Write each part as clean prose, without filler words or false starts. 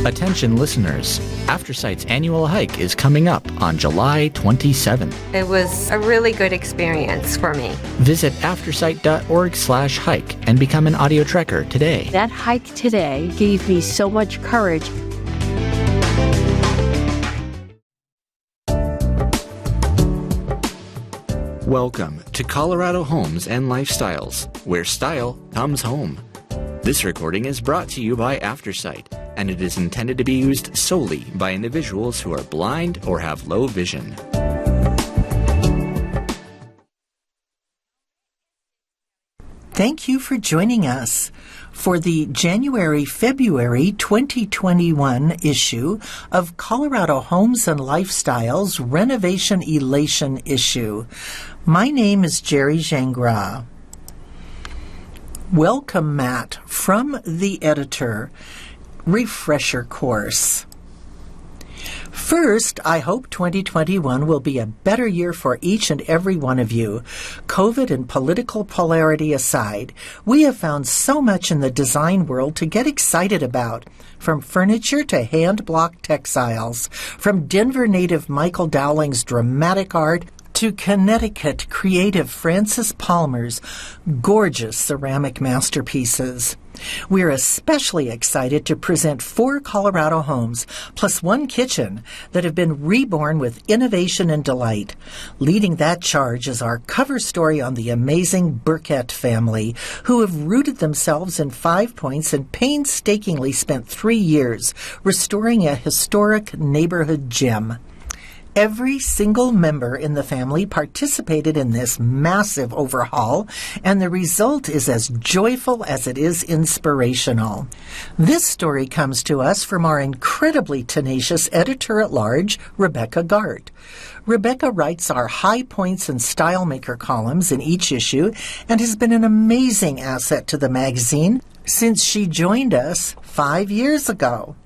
Attention listeners, Aftersight's annual hike is coming up on July 27th. It was a really good experience for me. Visit aftersight.org/hike and become an audio trekker today. That hike today gave me so much courage. Welcome to Colorado Homes and Lifestyles, where style comes home. This recording is brought to you by Aftersight, and it is intended to be used solely by individuals who are blind or have low vision. Thank you for joining us for the January-February 2021 issue of Colorado Homes and Lifestyles Renovation Elation issue. My name is Jerry Gingras. Welcome, Matt, from the editor. Refresher course. First, I hope 2021 will be a better year for each and every one of you. COVID and political polarity aside, we have found so much in the design world to get excited about, from furniture to hand-block textiles, from Denver native Michael Dowling's dramatic art to Connecticut creative Francis Palmer's gorgeous ceramic masterpieces. We're especially excited to present 4 Colorado homes, plus 1 kitchen, that have been reborn with innovation and delight. Leading that charge is our cover story on the amazing Burkett family, who have rooted themselves in 5 Points and painstakingly spent 3 years restoring a historic neighborhood gem. Every single member in the family participated in this massive overhaul, and the result is as joyful as it is inspirational. This story comes to us from our incredibly tenacious editor-at-large, Rebecca Gart. Rebecca writes our High Points and Style Maker columns in each issue and has been an amazing asset to the magazine since she joined us 5 years ago.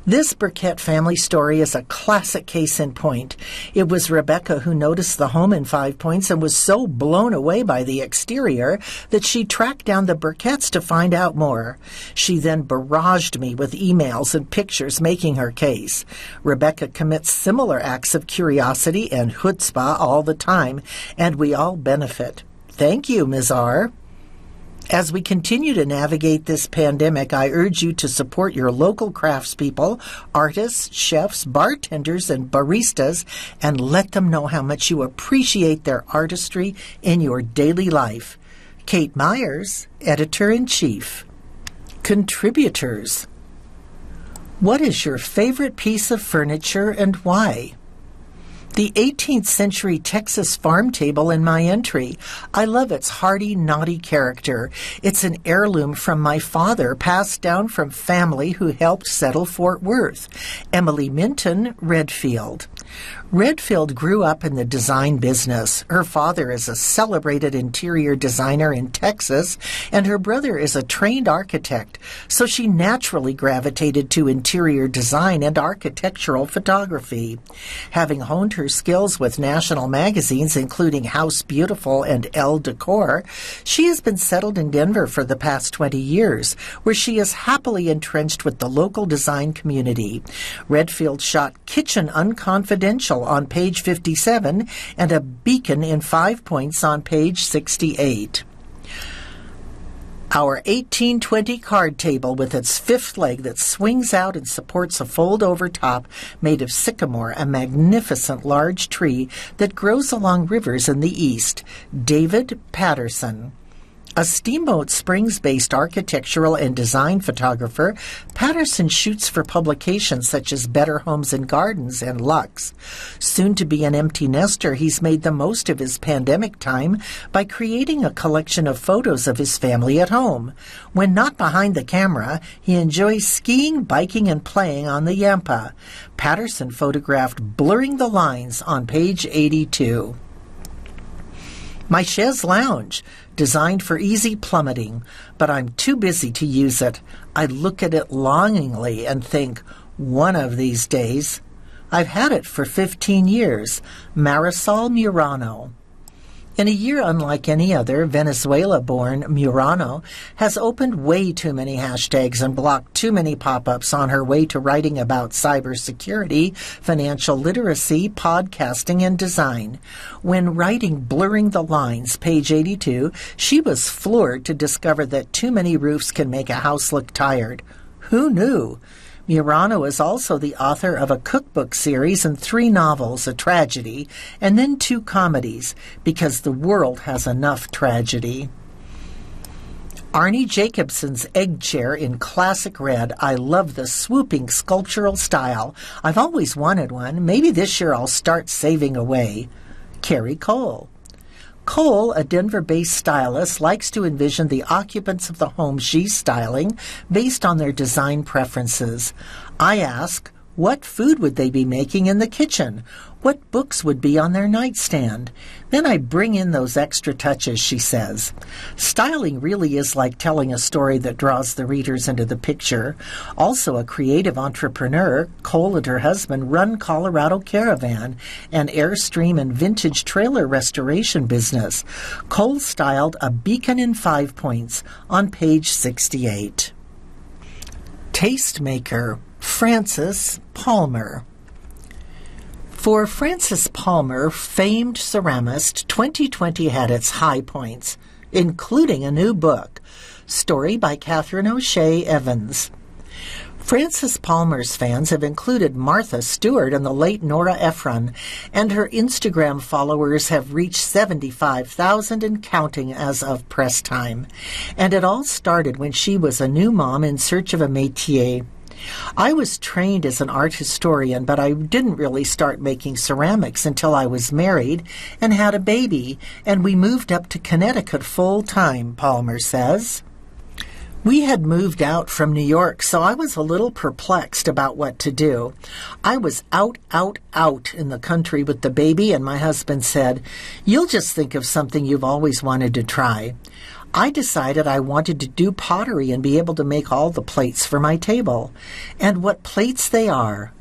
This Burkett family story is a classic case in point. It was Rebecca who noticed the home in 5 Points and was so blown away by the exterior that she tracked down the Burketts to find out more. She then barraged me with emails and pictures making her case. Rebecca commits similar acts of curiosity and chutzpah all the time, and we all benefit. Thank you, Ms. R. As we continue to navigate this pandemic, I urge you to support your local craftspeople, artists, chefs, bartenders, and baristas, and let them know how much you appreciate their artistry in your daily life. Kate Myers, Editor-in-Chief. Contributors. What is your favorite piece of furniture and why? The 18th century Texas farm table in my entry. I love its hearty, naughty character. It's an heirloom from my father, passed down from family who helped settle Fort Worth. Emily Minton, Redfield. Redfield grew up in the design business. Her father is a celebrated interior designer in Texas, and her brother is a trained architect, so she naturally gravitated to interior design and architectural photography. Having honed her skills with national magazines, including House Beautiful and Elle Decor, she has been settled in Denver for the past 20 years, where she is happily entrenched with the local design community. Redfield shot Kitchen Unconfidential on page 57 and A Beacon in 5 Points on page 68. Our 1820 card table with its fifth leg that swings out and supports a fold-over top made of sycamore, a magnificent large tree that grows along rivers in the east. David Patterson. A Steamboat Springs-based architectural and design photographer, Patterson shoots for publications such as Better Homes and Gardens and Lux. Soon to be an empty nester, he's made the most of his pandemic time by creating a collection of photos of his family at home. When not behind the camera, he enjoys skiing, biking, and playing on the Yampa. Patterson photographed Blurring the Lines on page 82. My chaise lounge, designed for easy plummeting, but I'm too busy to use it. I look at it longingly and think, one of these days. I've had it for 15 years. Marisol Murano. In a year unlike any other, Venezuela-born Murano has opened way too many hashtags and blocked too many pop-ups on her way to writing about cybersecurity, financial literacy, podcasting, and design. When writing Blurring the Lines, page 82, she was floored to discover that too many roofs can make a house look tired. Who knew? Murano is also the author of a cookbook series and 3 novels, a tragedy, and then 2 comedies, because the world has enough tragedy. Arnie Jacobson's egg chair in classic red. I love the swooping sculptural style. I've always wanted one. Maybe this year I'll start saving away. Carrie Cole. Cole, a Denver-based stylist, likes to envision the occupants of the home she's styling based on their design preferences. I ask, what food would they be making in the kitchen? What books would be on their nightstand? Then I bring in those extra touches, she says. Styling really is like telling a story that draws the readers into the picture. Also a creative entrepreneur, Cole and her husband run Colorado Caravan, an Airstream and vintage trailer restoration business. Cole styled a beacon in 5 points on page 68. Tastemaker, Frances Palmer. For Frances Palmer, famed ceramist, 2020 had its high points, including a new book, story by Catherine O'Shea Evans. Frances Palmer's fans have included Martha Stewart and the late Nora Ephron, and her Instagram followers have reached 75,000 and counting as of press time. And it all started when she was a new mom in search of a métier. I was trained as an art historian, but I didn't really start making ceramics until I was married and had a baby, and we moved up to Connecticut full-time, Palmer says. We had moved out from New York, so I was a little perplexed about what to do. I was out in the country with the baby, and my husband said, "You'll just think of something you've always wanted to try." I decided I wanted to do pottery and be able to make all the plates for my table. And what plates they are!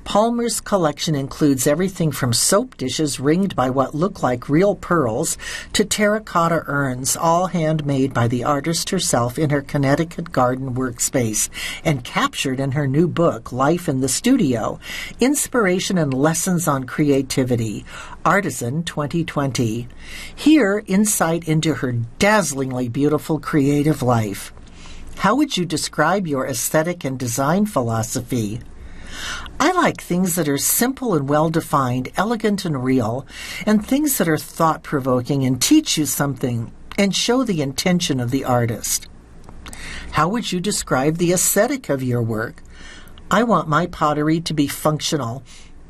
Palmer's collection includes everything from soap dishes ringed by what look like real pearls to terracotta urns, all handmade by the artist herself in her Connecticut garden workspace and captured in her new book, Life in the Studio, Inspiration and Lessons on Creativity, Artisan 2020. Here, insight into her dazzlingly beautiful creative life. How would you describe your aesthetic and design philosophy? I like things that are simple and well-defined, elegant and real, and things that are thought-provoking and teach you something and show the intention of the artist. How would you describe the aesthetic of your work? I want my pottery to be functional.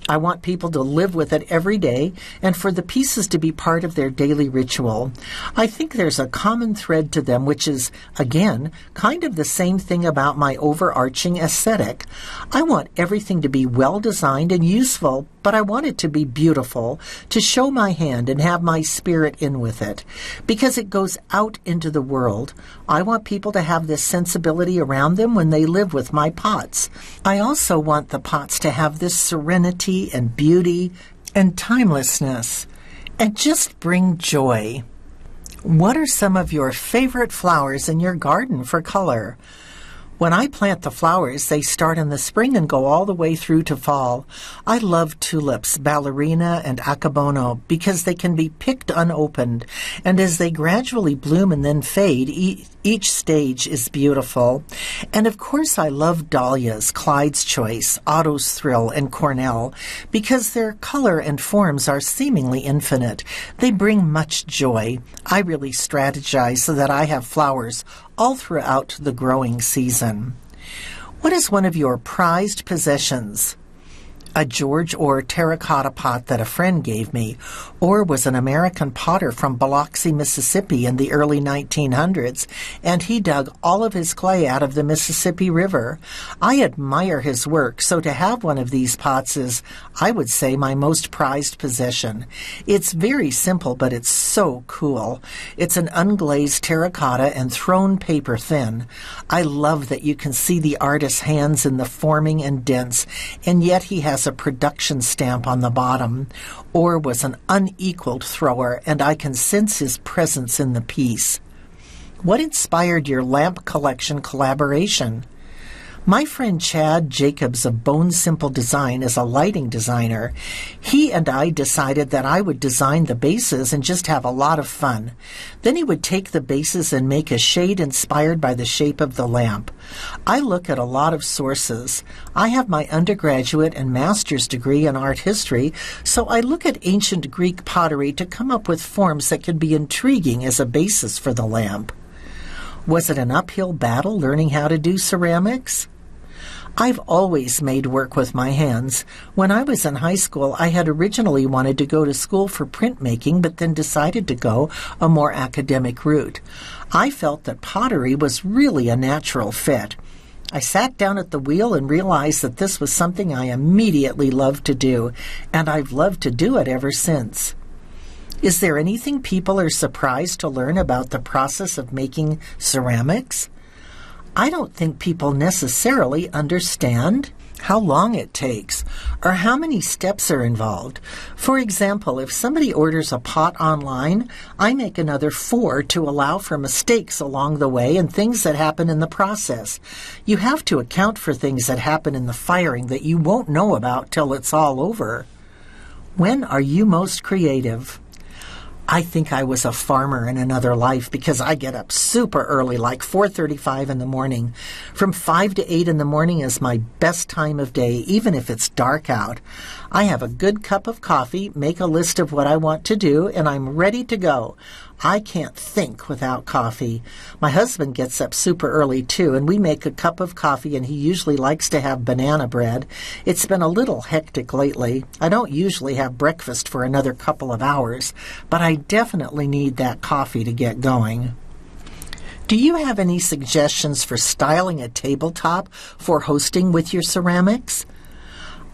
I want people to live with it every day and for the pieces to be part of their daily ritual. I think there's a common thread to them, which is, again, kind of the same thing about my overarching aesthetic. I want everything to be well-designed and useful, but I want it to be beautiful, to show my hand and have my spirit in with it, because it goes out into the world. I want people to have this sensibility around them when they live with my pots. I also want the pots to have this serenity and beauty and timelessness and just bring joy. What are some of your favorite flowers in your garden for color? When I plant the flowers, they start in the spring and go all the way through to fall. I love tulips, ballerina, and akabono because they can be picked unopened, and as they gradually bloom and then fade, each stage is beautiful. And of course I love dahlias, Clyde's Choice, Otto's Thrill, and Cornell because their color and forms are seemingly infinite. They bring much joy. I really strategize so that I have flowers all throughout the growing season. What is one of your prized possessions? A George Orr terracotta pot that a friend gave me. Orr was an American potter from Biloxi, Mississippi in the early 1900s, and he dug all of his clay out of the Mississippi River. I admire his work, so to have one of these pots is, I would say, my most prized possession. It's very simple, but it's so cool. It's an unglazed terracotta and thrown paper thin. I love that you can see the artist's hands in the forming and dents, and yet he has has a production stamp on the bottom or was an unequaled thrower, and I can sense his presence in the piece. What inspired your lamp collection collaboration? My friend Chad Jacobs of Bone Simple Design is a lighting designer. He and I decided that I would design the bases and just have a lot of fun. Then he would take the bases and make a shade inspired by the shape of the lamp. I look at a lot of sources. I have my undergraduate and master's degree in art history, so I look at ancient Greek pottery to come up with forms that could be intriguing as a basis for the lamp. Was it an uphill battle learning how to do ceramics? I've always made work with my hands. When I was in high school, I had originally wanted to go to school for printmaking, but then decided to go a more academic route. I felt that pottery was really a natural fit. I sat down at the wheel and realized that this was something I immediately loved to do, and I've loved to do it ever since. Is there anything people are surprised to learn about the process of making ceramics? I don't think people necessarily understand how long it takes or how many steps are involved. For example, if somebody orders a pot online, I make another 4 to allow for mistakes along the way and things that happen in the process. You have to account for things that happen in the firing that you won't know about till it's all over. When are you most creative? I think I was a farmer in another life because I get up super early, like 4:35 in the morning. From 5 to 8 in the morning is my best time of day, even if it's dark out. I have a good cup of coffee, make a list of what I want to do, and I'm ready to go. I can't think without coffee. My husband gets up super early too, and we make a cup of coffee, and he usually likes to have banana bread. It's been a little hectic lately. I don't usually have breakfast for another couple of hours, but I definitely need that coffee to get going. Do you have any suggestions for styling a tabletop for hosting with your ceramics?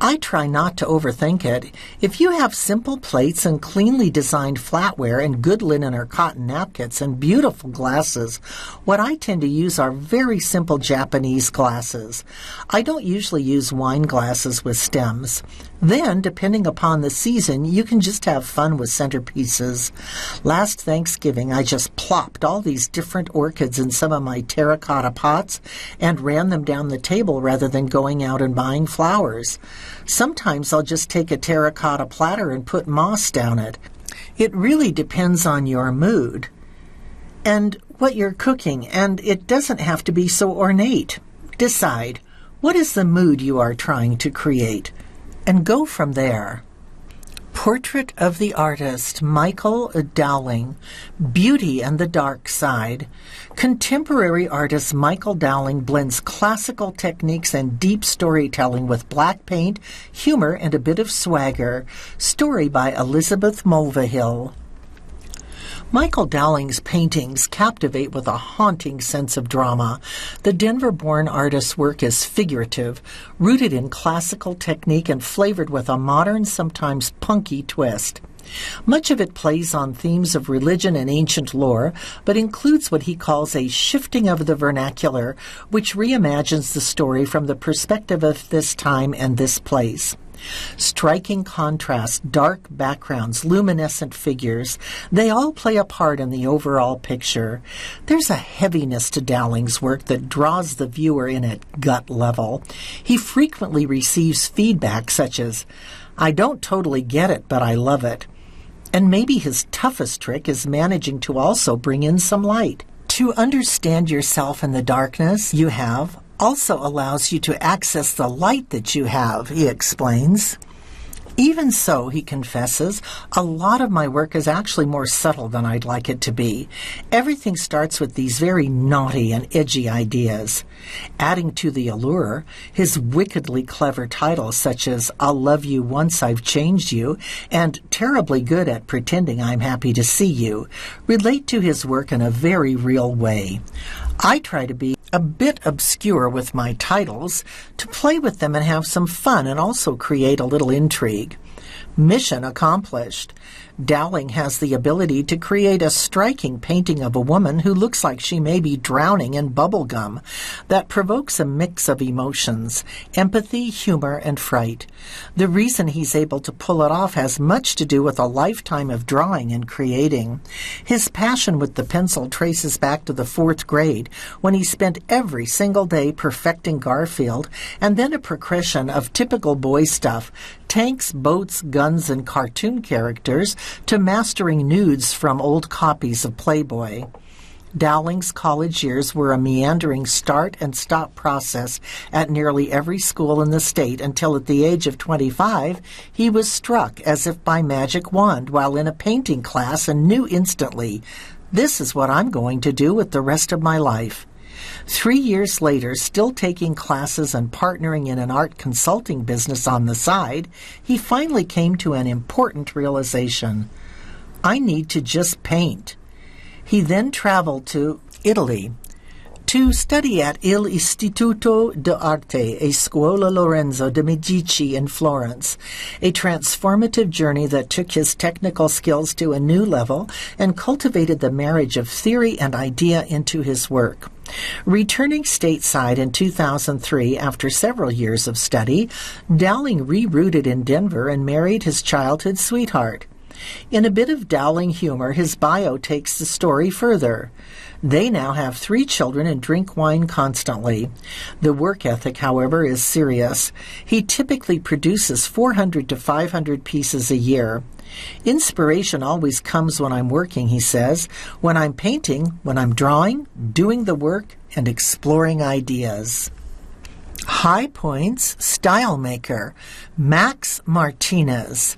I try not to overthink it. If you have simple plates and cleanly designed flatware and good linen or cotton napkins and beautiful glasses, what I tend to use are very simple Japanese glasses. I don't usually use wine glasses with stems. Then, depending upon the season, you can just have fun with centerpieces. Last Thanksgiving, I just plopped all these different orchids in some of my terracotta pots and ran them down the table rather than going out and buying flowers. Sometimes I'll just take a terracotta platter and put moss down it. It really depends on your mood and what you're cooking, and it doesn't have to be so ornate. Decide, what is the mood you are trying to create, and go from there. Portrait of the Artist, Michael Dowling, Beauty and the Dark Side. Contemporary artist Michael Dowling blends classical techniques and deep storytelling with black paint, humor, and a bit of swagger. Story by Elizabeth Mulvihill. Michael Dowling's paintings captivate with a haunting sense of drama. The Denver-born artist's work is figurative, rooted in classical technique and flavored with a modern, sometimes punky twist. Much of it plays on themes of religion and ancient lore, but includes what he calls a shifting of the vernacular, which reimagines the story from the perspective of this time and this place. Striking contrast, dark backgrounds, luminescent figures, they all play a part in the overall picture. There's a heaviness to Dowling's work that draws the viewer in at gut level. He frequently receives feedback such as, "I don't totally get it, but I love it." And maybe his toughest trick is managing to also bring in some light. To understand yourself in the darkness you have also allows you to access the light that you have, he explains. Even so, he confesses, a lot of my work is actually more subtle than I'd like it to be. Everything starts with these very naughty and edgy ideas. Adding to the allure, his wickedly clever titles such as I'll Love You Once I've Changed You and Terribly Good at Pretending I'm Happy to See You relate to his work in a very real way. I try to be a bit obscure with my titles, to play with them and have some fun and also create a little intrigue. Mission accomplished. Dowling has the ability to create a striking painting of a woman who looks like she may be drowning in bubble gum. that provokes a mix of emotions, empathy, humor, and fright. The reason he's able to pull it off has much to do with a lifetime of drawing and creating. His passion with the pencil traces back to the 4th grade, when he spent every single day perfecting Garfield, and then a progression of typical boy stuff, tanks, boats, guns, and cartoon characters, to mastering nudes from old copies of Playboy. Dowling's college years were a meandering start and stop process at nearly every school in the state until at the age of 25, he was struck as if by magic wand while in a painting class and knew instantly, "This is what I'm going to do with the rest of my life." 3 years later, still taking classes and partnering in an art consulting business on the side, he finally came to an important realization. I need to just paint. He then traveled to Italy to study at Il Istituto d'Arte e Scuola Lorenzo de' Medici in Florence, a transformative journey that took his technical skills to a new level and cultivated the marriage of theory and idea into his work. Returning stateside in 2003 after several years of study, Dowling rerouted in Denver and married his childhood sweetheart. In a bit of Dowling humor, his bio takes the story further. They now have 3 children and drink wine constantly. The work ethic, however, is serious. He typically produces 400 to 500 pieces a year. Inspiration always comes when I'm working, he says, when I'm painting, when I'm drawing, doing the work, and exploring ideas. High Points Style Maker, Max Martinez.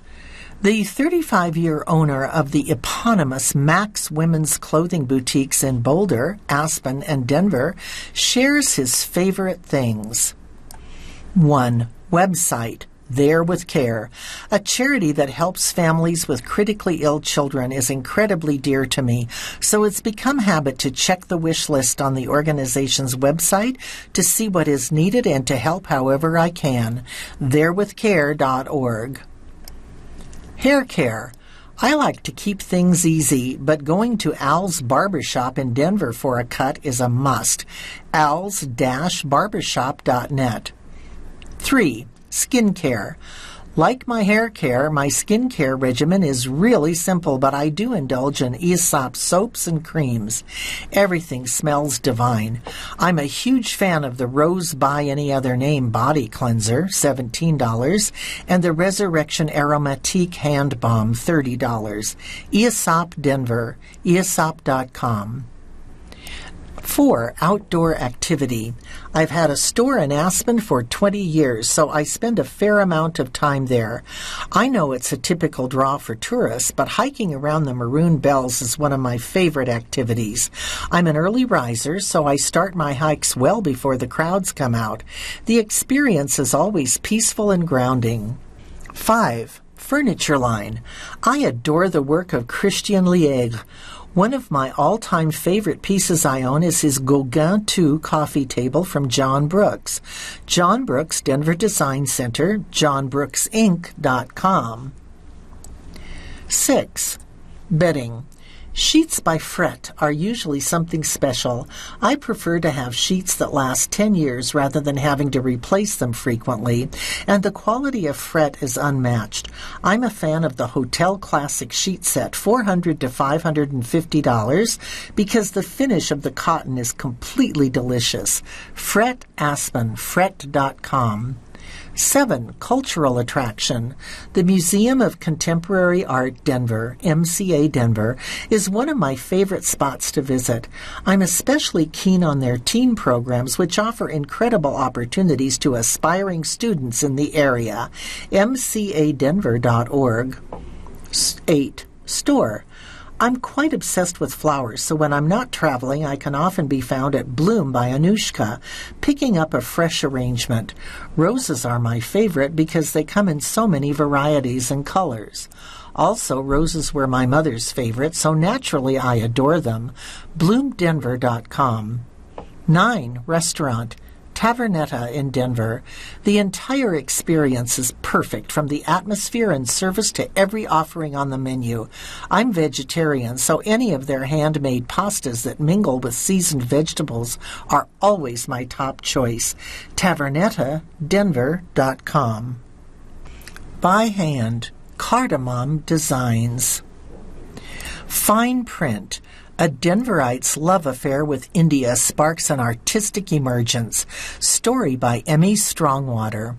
The 35-year owner of the eponymous Max women's clothing boutiques in Boulder, Aspen, and Denver shares his favorite things. 1. Website, There with Care. A charity that helps families with critically ill children is incredibly dear to me, so it's become habit to check the wish list on the organization's website to see what is needed and to help however I can. therewithcare.org. Hair care. I like to keep things easy, but going to Al's Barbershop in Denver for a cut is a must. als-barbershop.net. 3. Skincare. Like my hair care, my skincare regimen is really simple, but I do indulge in Aesop soaps and creams. Everything smells divine. I'm a huge fan of the Rose by Any Other Name body cleanser, $17, and the Resurrection Aromatique hand balm, $30. Aesop Denver, aesop.com. 4. Outdoor activity. I've had a store in Aspen for 20 years, so I spend a fair amount of time there. I know it's a typical draw for tourists, but hiking around the Maroon Bells is one of my favorite activities. I'm an early riser, so I start my hikes well before the crowds come out. The experience is always peaceful and grounding. 5. Furniture line. I adore the work of Christian Liègre. One of my all-time favorite pieces I own is his Gauguin II coffee table from John Brooks. John Brooks, Denver Design Center, johnbrooksinc.com. 6. Bedding. Sheets by Fret are usually something special. I prefer to have sheets that last 10 years rather than having to replace them frequently, and the quality of Fret is unmatched. I'm a fan of the Hotel Classic sheet set, $400 to $550, because the finish of the cotton is completely delicious. Fret Aspen, fret.com. 7. Cultural attraction. The Museum of Contemporary Art Denver, MCA Denver, is one of my favorite spots to visit. I'm especially keen on their teen programs, which offer incredible opportunities to aspiring students in the area. mcadenver.org. 8. Store. I'm quite obsessed with flowers, so when I'm not traveling, I can often be found at Bloom by Anushka, picking up a fresh arrangement. Roses are my favorite because they come in so many varieties and colors. Also, roses were my mother's favorite, so naturally I adore them. BloomDenver.com. 9. Restaurant. Tavernetta in Denver. The entire experience is perfect, from the atmosphere and service to every offering on the menu. I'm vegetarian, so any of their handmade pastas that mingle with seasoned vegetables are always my top choice. TavernettaDenver.com. By Hand, Cardamom Designs. Fine Print. A Denverite's love affair with India sparks an artistic emergence. Story by Emmy Strongwater.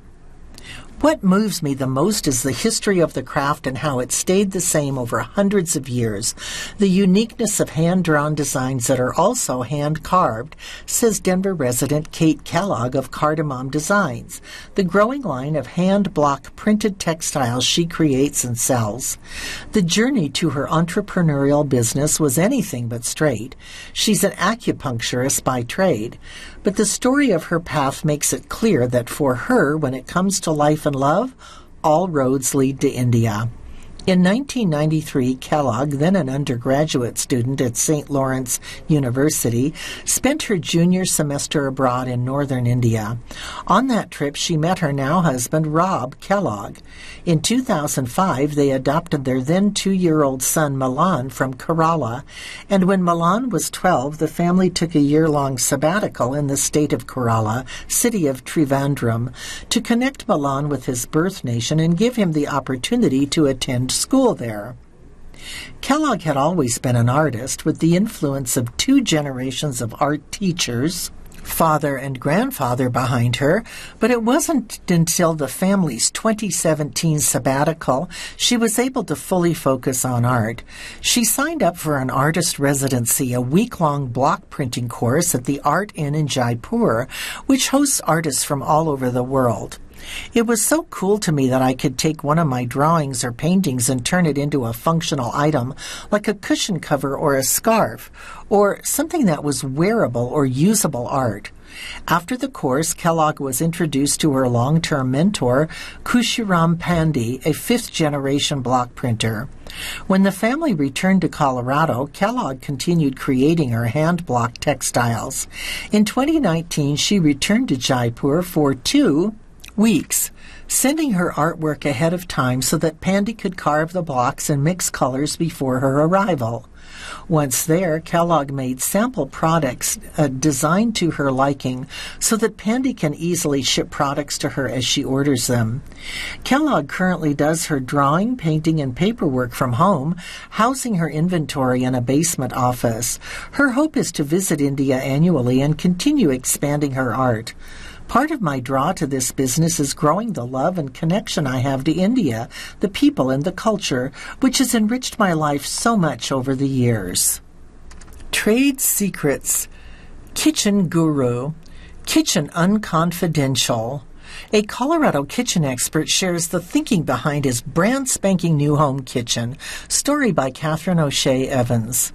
What moves me the most is the history of the craft and how it stayed the same over hundreds of years. The uniqueness of hand-drawn designs that are also hand-carved, says Denver resident Kate Kellogg of Cardamom Designs, the growing line of hand-block printed textiles she creates and sells. The journey to her entrepreneurial business was anything but straight. She's an acupuncturist by trade, but the story of her path makes it clear that for her, when it comes to life and love, all roads lead to India. In 1993, Kellogg, then an undergraduate student at St. Lawrence University, spent her junior semester abroad in northern India. On that trip, she met her now husband, Rob Kellogg. In 2005, they adopted their then 2-year-old son, Milan, from Kerala, and when Milan was 12, the family took a year-long sabbatical in the state of Kerala, city of Trivandrum, to connect Milan with his birth nation and give him the opportunity to attend school there. Kellogg had always been an artist, with the influence of 2 generations of art teachers, father and grandfather, behind her, but it wasn't until the family's 2017 sabbatical she was able to fully focus on art. She signed up for an artist residency, a week-long block printing course at the Art Inn in Jaipur, which hosts artists from all over the world. It was so cool to me that I could take one of my drawings or paintings and turn it into a functional item, like a cushion cover or a scarf, or something that was wearable or usable art. After the course, Kellogg was introduced to her long-term mentor, Kushiram Pandey, a 5th-generation block printer. When the family returned to Colorado, Kellogg continued creating her hand-block textiles. In 2019, she returned to Jaipur for 2 weeks, sending her artwork ahead of time so that Pandey could carve the blocks and mix colors before her arrival. Once there, Kellogg made sample products designed to her liking so that Pandey can easily ship products to her as she orders them. Kellogg currently does her drawing, painting, and paperwork from home, housing her inventory in a basement office. Her hope is to visit India annually and continue expanding her art. Part of my draw to this business is growing the love and connection I have to India, the people, and the culture, which has enriched my life so much over the years. Trade Secrets. Kitchen Guru. Kitchen Unconfidential. A Colorado kitchen expert shares the thinking behind his brand spanking new home kitchen. Story by Catherine O'Shea Evans.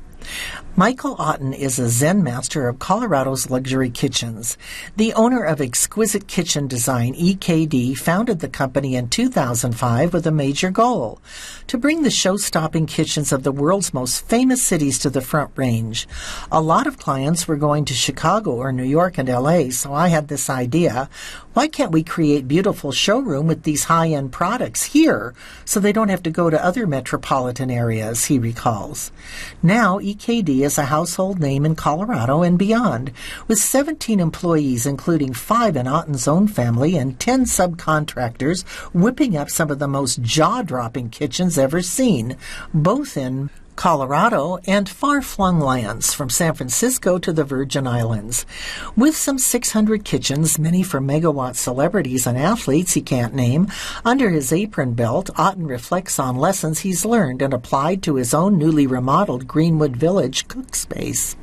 Michael Otten is a Zen master of Colorado's luxury kitchens. The owner of Exquisite Kitchen Design, EKD, founded the company in 2005 with a major goal: to bring the show-stopping kitchens of the world's most famous cities to the Front Range. A lot of clients were going to Chicago or New York and LA, so I had this idea: why can't we create beautiful showroom with these high-end products here so they don't have to go to other metropolitan areas, he recalls. Now, EKD is a household name in Colorado and beyond, with 17 employees, including 5 in Otten's own family and 10 subcontractors, whipping up some of the most jaw-dropping kitchens ever seen, both in Colorado and far-flung lands from San Francisco to the Virgin Islands. With some 600 kitchens, many for megawatt celebrities and athletes he can't name, under his apron belt, Otten reflects on lessons he's learned and applied to his own newly remodeled Greenwood Village cook space.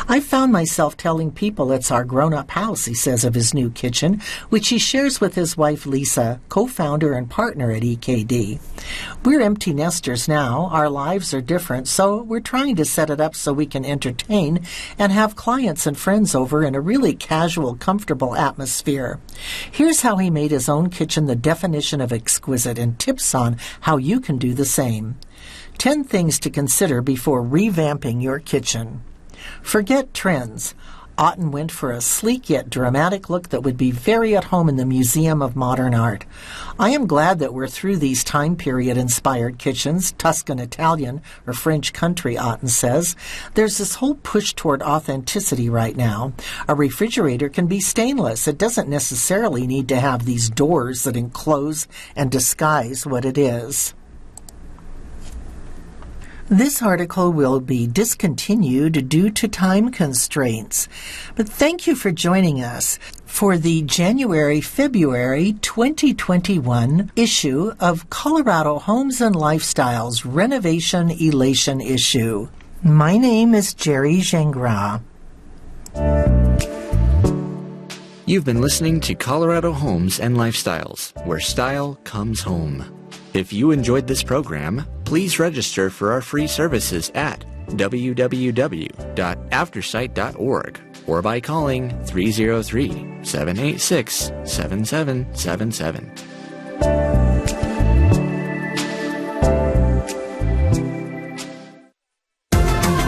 I found myself telling people it's our grown-up house, he says of his new kitchen, which he shares with his wife Lisa, co-founder and partner at EKD. We're empty nesters now. Our lives are different, so we're trying to set it up so we can entertain and have clients and friends over in a really casual, comfortable atmosphere. Here's how he made his own kitchen the definition of exquisite, and tips on how you can do the same. 10 things to consider before revamping your kitchen. Forget trends. Otten went for a sleek yet dramatic look that would be very at home in the Museum of Modern Art. I am glad that we're through these time period-inspired kitchens, Tuscan Italian or French country, Otten says. There's this whole push toward authenticity right now. A refrigerator can be stainless. It doesn't necessarily need to have these doors that enclose and disguise what it is. This article will be discontinued due to time constraints. But thank you for joining us for the January-February 2021 issue of Colorado Homes and Lifestyle's Renovation Elation issue. My name is Jerry Gingras. You've been listening to Colorado Homes and Lifestyles, where style comes home. If you enjoyed this program, please register for our free services at www.aftersight.org or by calling 303-786-7777.